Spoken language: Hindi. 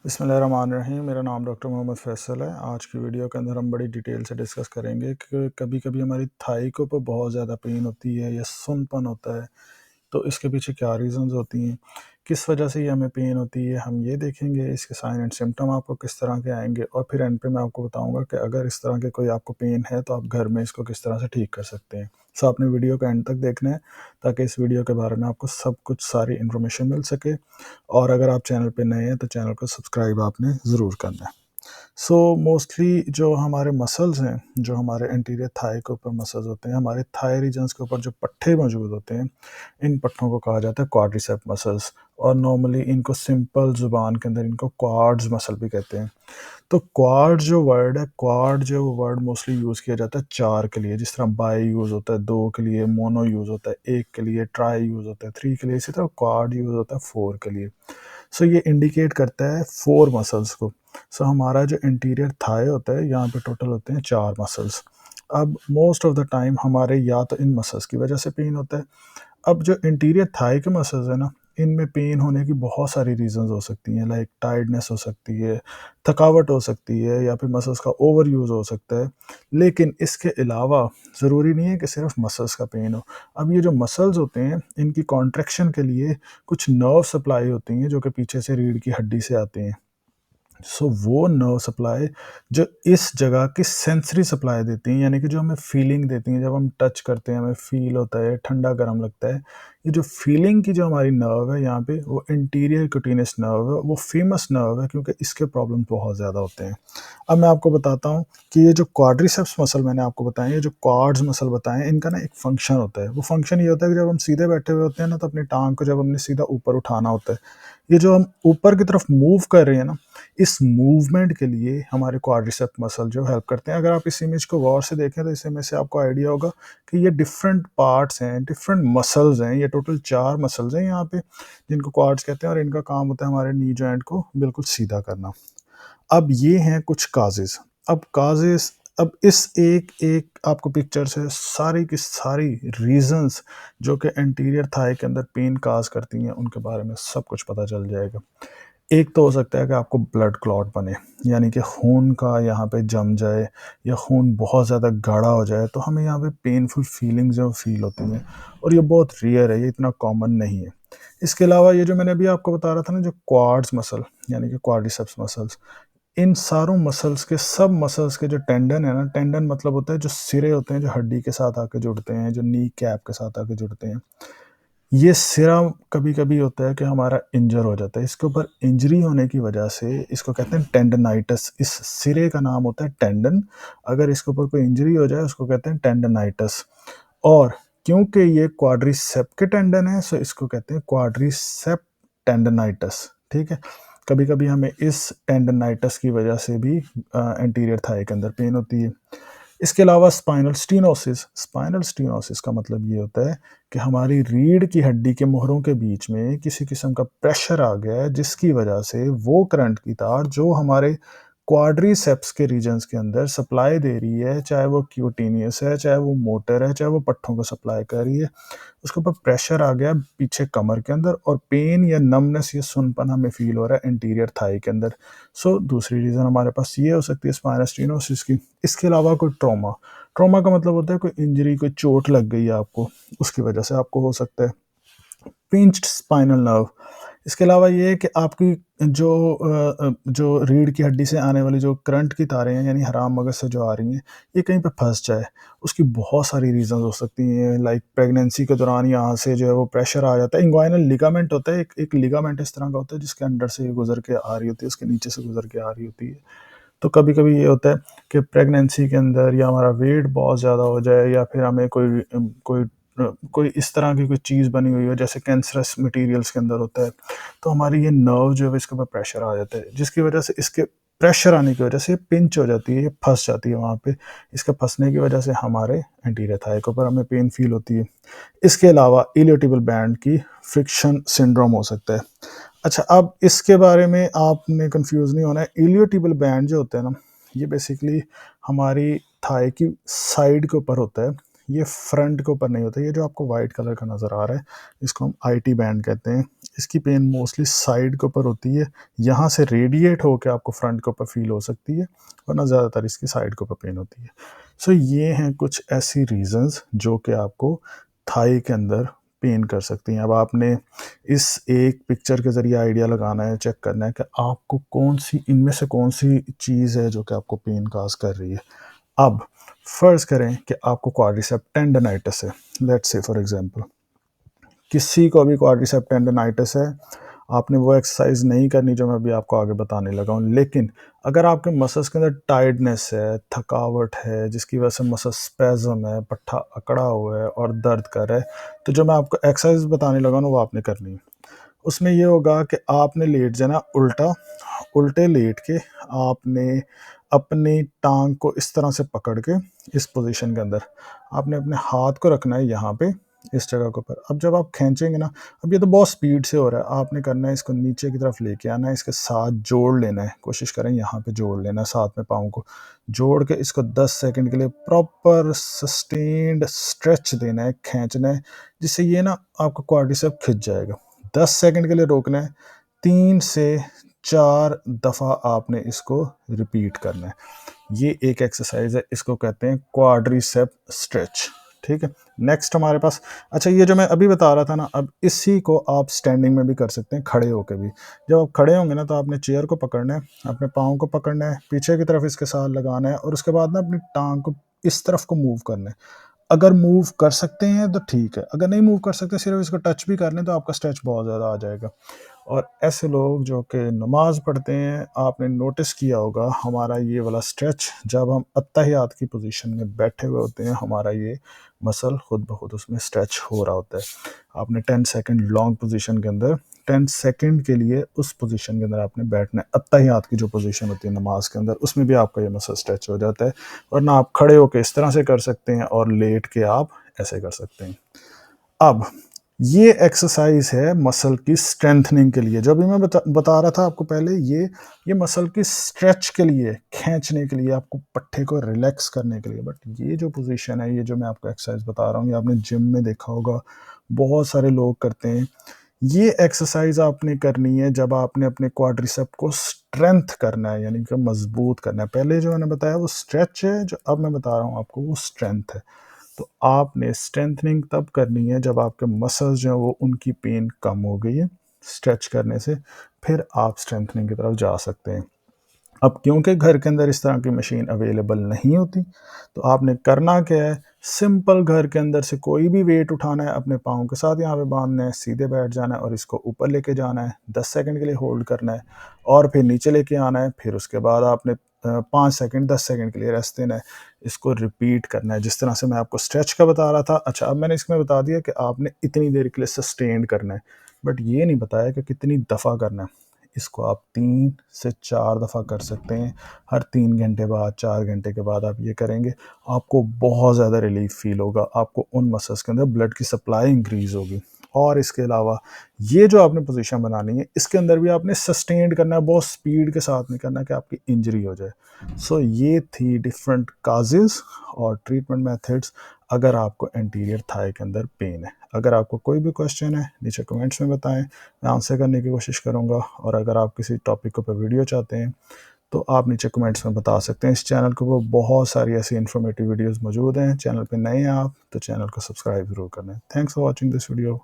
बिस्मिल्लाहिर्रहमानिर्रहीम। मेरा नाम डॉक्टर मोहम्मद फ़ैसल है। आज की वीडियो के अंदर हम बड़ी डिटेल से डिस्कस करेंगे कि कभी-कभी हमारी थाई के ऊपर बहुत ज़्यादा पेन होती है या सुन्नपन होता है, तो इसके पीछे क्या रीज़न्स होती हैं, किस वजह से ये हमें पेन होती है, हम ये देखेंगे। इसके साइन एंड सिम्पटम आपको किस तरह के आएँगे और फिर एंड पे मैं आपको बताऊँगा कि अगर इस तरह के कोई आपको पेन है, तो आप घर में इसको किस तरह से ठीक कर सकते हैं। सो आपने वीडियो को एंड तक देखना है, ताकि इस वीडियो के बारे में आपको सब कुछ सारी इन्फॉर्मेशन मिल सके। और अगर आप चैनल पे नए हैं, तो चैनल को सब्सक्राइब आपने ज़रूर करना है। सो मोस्टली जो हमारे मसल्स हैं, जो हमारे एंटीरियर थाई के ऊपर मसल्स होते हैं, हमारे थाई रीजन्स के ऊपर जो पट्टे मौजूद होते हैं, इन पट्टों को कहा जाता है क्वाड्रिसेप मसल्स। और नॉर्मली इनको सिंपल ज़ुबान के अंदर इनको क्वाड्स मसल भी कहते हैं। तो क्वाड जो वर्ड है, क्वाड जो वर्ड मोस्टली यूज़ किया जाता है 4 के लिए, जिस तरह बाई यूज़ होता है 2 के लिए, मोनो यूज़ होता है 1 के लिए, ट्राई यूज़ होता है 3 के लिए, इसी तरह क्वाड यूज़ होता है 4 के लिए। सो ये इंडिकेट करता है 4 मसल्स को। सो हमारा जो इंटीरियर थाई होता है, यहाँ पे टोटल होते हैं 4 मसल्स। अब मोस्ट ऑफ द टाइम हमारे या तो इन मसल्स की वजह से पेन होता है। अब जो इंटीरियर थाई के मसल्स है ना, इनमें पेन होने की बहुत सारी रीज़न्स हो सकती हैं, लाइक टायर्डनेस हो सकती है, थकावट हो सकती है, या फिर मसल्स का ओवर यूज़ हो सकता है। लेकिन इसके अलावा ज़रूरी नहीं है कि सिर्फ मसल्स का पेन हो। अब ये जो मसल्स होते हैं, इनकी कॉन्ट्रैक्शन के लिए कुछ नर्व सप्लाई होती हैं, जो कि पीछे से रीढ़ की हड्डी से आते हैं। सो वो नर्व सप्लाई जो इस जगह की सेंसरी सप्लाई देती हैं, यानी कि जो हमें फीलिंग देती हैं, जब हम टच करते हैं हमें फील होता है, ठंडा गर्म लगता है। ये जो फीलिंग की जो हमारी नर्व है यहाँ पे, वो इंटीरियर क्यूटेनियस नर्व है, वो फेमस नर्व है क्योंकि इसके प्रॉब्लम बहुत ज़्यादा होते हैं। अब मैं आपको बताता हूँ कि ये जो क्वाड्रिसेप्स मसल मैंने आपको बताए, ये जो क्वाड्स मसल बताए, इनका ना एक फंक्शन होता है। वो फंक्शन ये होता है कि जब हम सीधे बैठे हुए होते हैं ना, तो अपनी टांग को जब हमने सीधा ऊपर उठाना होता है, ये जो हम ऊपर की तरफ मूव कर रहे हैं ना, इस मूवमेंट के लिए हमारे क्वाड्रिसेप मसल जो हेल्प करते हैं। अगर आप इस इमेज को गौर से देखें, तो इस इमेज से आपको आइडिया होगा कि ये डिफरेंट पार्ट्स हैं, डिफरेंट मसल्स हैं। ये टोटल 4 मसल्स हैं यहाँ पे, जिनको क्वाड्स कहते हैं, और इनका काम होता है हमारे नी जॉइंट को बिल्कुल सीधा करना। अब ये हैं कुछ काजेज़। अब काजेज़, अब इस एक-एक आपको पिक्चर से सारी की सारी रीज़न्स जो कि एंटीरियर थाई के अंदर पेन काज़ करती हैं, उनके बारे में सब कुछ पता चल जाएगा। एक तो हो सकता है कि आपको ब्लड क्लॉट बने, यानी कि खून का यहाँ पे जम जाए, या खून बहुत ज़्यादा गाढ़ा हो जाए, तो हमें यहाँ पे पेनफुल फीलिंग्स जो फ़ील होती हैं, और ये बहुत रेयर है, ये इतना कॉमन नहीं है। इसके अलावा ये जो मैंने अभी आपको बता रहा था ना, जो क्वाड्स मसल यानी कि क्वाड्रिसेप्स मसल्स, इन सारों मसल्स के, सब मसल्स के जो टेंडन है ना, टेंडन मतलब होता है जो सिरे होते हैं, जो हड्डी के साथ आके जुड़ते हैं, जो नी कैप के साथ आके जुड़ते हैं। ये सिरा कभी-कभी होता है कि हमारा इंजर हो जाता है। इसके ऊपर इंजरी होने की वजह से इसको कहते हैं टेंडनाइटिस। इस सिरे का नाम होता है टेंडन। अगर इसके ऊपर कोई इंजरी हो जाए, उसको कहते हैं टेंडनाइटिस। और क्योंकि ये क्वाड्रिसेप के टेंडन है, सो इसको कहते हैं क्वाड्रिसेप टेंडनाइटिस। ठीक है? कभी-कभी हमें इस टेंडनाइटिस की वजह से भी एंटीरियर थाई के अंदर पेन होती है। इसके अलावा स्पाइनल स्टीनोसिस, स्पाइनल स्टीनोसिस का मतलब ये होता है कि हमारी रीढ़ की हड्डी के मोहरों के बीच में किसी किस्म का प्रेशर आ गया है, जिसकी वजह से वो करंट की तार जो हमारे क्वाड्रिसेप्स के रीजन्स के अंदर सप्लाई दे रही है, चाहे वो क्यूटेनियस है, चाहे वो मोटर है, चाहे वो पट्ठों को सप्लाई कर रही है, उसके ऊपर प्रेशर आ गया पीछे कमर के अंदर, और पेन या नमनेस या सुनपन हमें फील हो रहा है एंटीरियर थाई के अंदर। सो दूसरी रीज़न हमारे पास ये हो सकती है स्पाइनल स्टीनोसिस की। इसके अलावा कोई ट्रॉमा, ट्रॉमा का मतलब होता है कोई इंजरी, कोई चोट लग गई है आपको, उसकी वजह से आपको हो सकता है। पिंच्ड स्पाइनल नर्व, इसके अलावा ये है कि आपकी जो रीढ़ की हड्डी से आने वाली जो करंट की तारें हैं, यानी हराम मगज से जो आ रही हैं, ये कहीं पे फँस जाए। उसकी बहुत सारी रीज़न्स हो सकती हैं, लाइक प्रेगनेंसी के दौरान यहाँ से जो है वो प्रेशर आ जाता है। इंग्वाइनल लिगामेंट होता है, एक लिगामेंट इस तरह का होता है जिसके अंदर से ये गुज़र के आ रही होती है, उसके नीचे से गुज़र के आ रही होती है। तो कभी-कभी ये होता है कि प्रेगनेंसी के अंदर, या हमारा वेट बहुत ज़्यादा हो जाए, या फिर हमें कोई इस तरह की कोई चीज़ बनी हुई हो, जैसे कैंसरस मटीरियल्स के अंदर होता है, तो हमारी ये नर्व जो है इसके ऊपर प्रेशर आ जाता है, जिसकी वजह से इसके प्रेशर आने की वजह से ये पिंच हो जाती है, ये फँस जाती है वहाँ पे। इसके फँसने की वजह से हमारे एंटीरियर थाई के ऊपर हमें पेन फ़ील होती है। इसके अलावा इलियोटिबल बैंड की फ्रिक्शन सिंड्रोम हो सकता है। अच्छा, अब इसके बारे में आपने कन्फ्यूज़ नहीं होना है। इलियोटिबल बैंड जो होता है ना, ये बेसिकली हमारी थाई की साइड के ऊपर होता है, ये फ्रंट के ऊपर नहीं होता। ये जो आपको वाइट कलर का नज़र आ रहा है, इसको हम आईटी बैंड कहते हैं। इसकी पेन मोस्टली साइड के ऊपर होती है, यहाँ से रेडिएट होकर आपको फ्रंट के ऊपर फील हो सकती है, वरना ज़्यादातर इसकी साइड के ऊपर पेन होती है। सो ये हैं कुछ ऐसी रीज़न्स जो कि आपको थाई के अंदर पेन कर सकती हैं। अब आपने इस एक पिक्चर के ज़रिए आइडिया लगाना है, चेक करना है कि आपको कौन-सी इनमें से कौन-सी चीज़ है जो कि आपको पेन कॉज़ कर रही है। अब फ़र्ज़ करें कि आपको क्वाड्रिसेप टेंडनाइटिस है, लेट्स से फॉर एग्ज़ाम्पल। किसी को भी क्वाड्रिसेप टेंडनाइटिस है, आपने वो एक्सरसाइज नहीं करनी जो मैं अभी आपको आगे बताने लगा हूँ। लेकिन अगर आपके मसल्स के अंदर टायर्डनेस है, थकावट है, जिसकी वजह से मसल स्पैज़म है, पट्टा अकड़ा हुआ है और दर्द कर रहा है, तो जो मैं आपको एक्सरसाइज बताने लगा हूँ वो आपने करनी है। उसमें ये होगा कि आपने लेट जाना उल्टा, उल्टे लेट के आपने अपनी टांग को इस तरह से पकड़ के इस पोजीशन के अंदर आपने अपने हाथ को रखना है यहाँ पे, इस जगह के ऊपर। अब जब आप खींचेंगे ना, अब ये तो बहुत स्पीड से हो रहा है, आपने करना है इसको नीचे की तरफ लेके आना है, इसके साथ जोड़ लेना है, कोशिश करें यहाँ पे जोड़ लेना है साथ में पाँव को जोड़ के इसको 10 सेकंड के लिए प्रॉपर सस्टेन्ड स्ट्रेच देना है, खींचना है, जिससे ये ना आपका क्वाड्रिसेप खिंच जाएगा। 10 सेकंड के लिए रोकना है, 3 से 4 दफ़ा आपने इसको रिपीट करना है। ये एक एक्सरसाइज है, इसको कहते हैं क्वाड्रिसेप स्ट्रेच। ठीक है, नेक्स्ट हमारे पास, अच्छा ये जो मैं अभी बता रहा था ना, अब इसी को आप स्टैंडिंग में भी कर सकते हैं, खड़े होकर भी। जब आप खड़े होंगे ना तो आपने चेयर को पकड़ना है, अपने पाँव को पकड़ना है, पीछे की तरफ इसके साथ लगाना है और उसके बाद ना अपनी टांग को इस तरफ को मूव करना है। अगर मूव कर सकते हैं तो ठीक है, अगर नहीं मूव कर सकते, सिर्फ इसको टच भी कर लें तो आपका स्ट्रेच बहुत ज़्यादा आ जाएगा। और ऐसे लोग जो कि नमाज पढ़ते हैं, आपने नोटिस किया होगा हमारा ये वाला स्ट्रेच, जब हम अत्तहियात की पोजीशन में बैठे हुए होते हैं, हमारा ये मसल खुद ब खुद उसमें स्ट्रेच हो रहा होता है। आपने 10 सेकंड लॉन्ग पोजीशन के अंदर 10 सेकंड के लिए उस पोजीशन के अंदर आपने बैठना है। अत्तहियात की जो पोजीशन होती है नमाज के अंदर, उसमें भी आपका ये मसल स्ट्रेच हो जाता है। वरना आप खड़े होकर इस तरह से कर सकते हैं और लेट के आप ऐसे कर सकते हैं। अब ये एक्सरसाइज है मसल की स्ट्रेंथनिंग के लिए, जो भी मैं बता रहा था आपको पहले, ये मसल की स्ट्रेच के लिए, खींचने के लिए, आपको पट्टे को रिलैक्स करने के लिए। बट ये जो पोजीशन है, ये जो मैं आपको एक्सरसाइज बता रहा हूँ, ये आपने जिम में देखा होगा, बहुत सारे लोग करते हैं। ये एक्सरसाइज आपने करनी है जब आपने अपने क्वाड्रिसेप को स्ट्रेंथ करना है, यानी कि मजबूत करना है। पहले जो मैंने बताया वो स्ट्रेच है, जो अब मैं बता रहा हूँ आपको वो स्ट्रेंथ है। तो आपने स्ट्रेंथनिंग तब करनी है जब आपके मसल्स जो है वो उनकी पेन कम हो गई है स्ट्रेच करने से, फिर आप स्ट्रेंथनिंग की तरफ जा सकते हैं। अब क्योंकि घर के अंदर इस तरह की मशीन अवेलेबल नहीं होती, तो आपने करना क्या है, सिंपल घर के अंदर से कोई भी वेट उठाना है, अपने पाँव के साथ यहाँ पे बांधना है, सीधे बैठ जाना है और इसको ऊपर लेके जाना है, 10 सेकंड के लिए होल्ड करना है और फिर नीचे लेके आना है। फिर उसके बाद आपने 5 सेकंड 10 सेकंड के लिए रेस्ट देना है, इसको रिपीट करना है जिस तरह से मैं आपको स्ट्रेच का बता रहा था। अच्छा, अब मैंने इसमें बता दिया कि आपने इतनी देर के लिए सस्टेन्ड करना है, बट ये नहीं बताया कि कितनी दफ़ा करना है। इसको आप 3 से 4 दफ़ा कर सकते हैं, हर 3 घंटे बाद, 4 घंटे के बाद आप ये करेंगे, आपको बहुत ज़्यादा रिलीफ फ़ील होगा, आपको उन मसल्स के अंदर ब्लड की सप्लाई इंक्रीज़ होगी। और इसके अलावा ये जो आपने पोजीशन बनानी है, इसके अंदर भी आपने सस्टेन्ड करना है, बहुत स्पीड के साथ नहीं करना कि आपकी इंजरी हो जाए। सो ये थी डिफरेंट काजेज़ और ट्रीटमेंट मेथड्स अगर आपको एंटीरियर थाई के अंदर पेन है। अगर आपको कोई भी क्वेश्चन है, नीचे कमेंट्स में बताएं, मैं आंसर करने की कोशिश करूँगा। और अगर आप किसी टॉपिक के ऊपर वीडियो चाहते हैं तो आप नीचे कमेंट्स में बता सकते हैं। इस चैनल के ऊपर बहुत सारी ऐसी इन्फॉर्मेटिव वीडियोस मौजूद हैं। चैनल पे नए हैं आप तो चैनल को सब्सक्राइब ज़रूर करना है। Thanks for watching this video.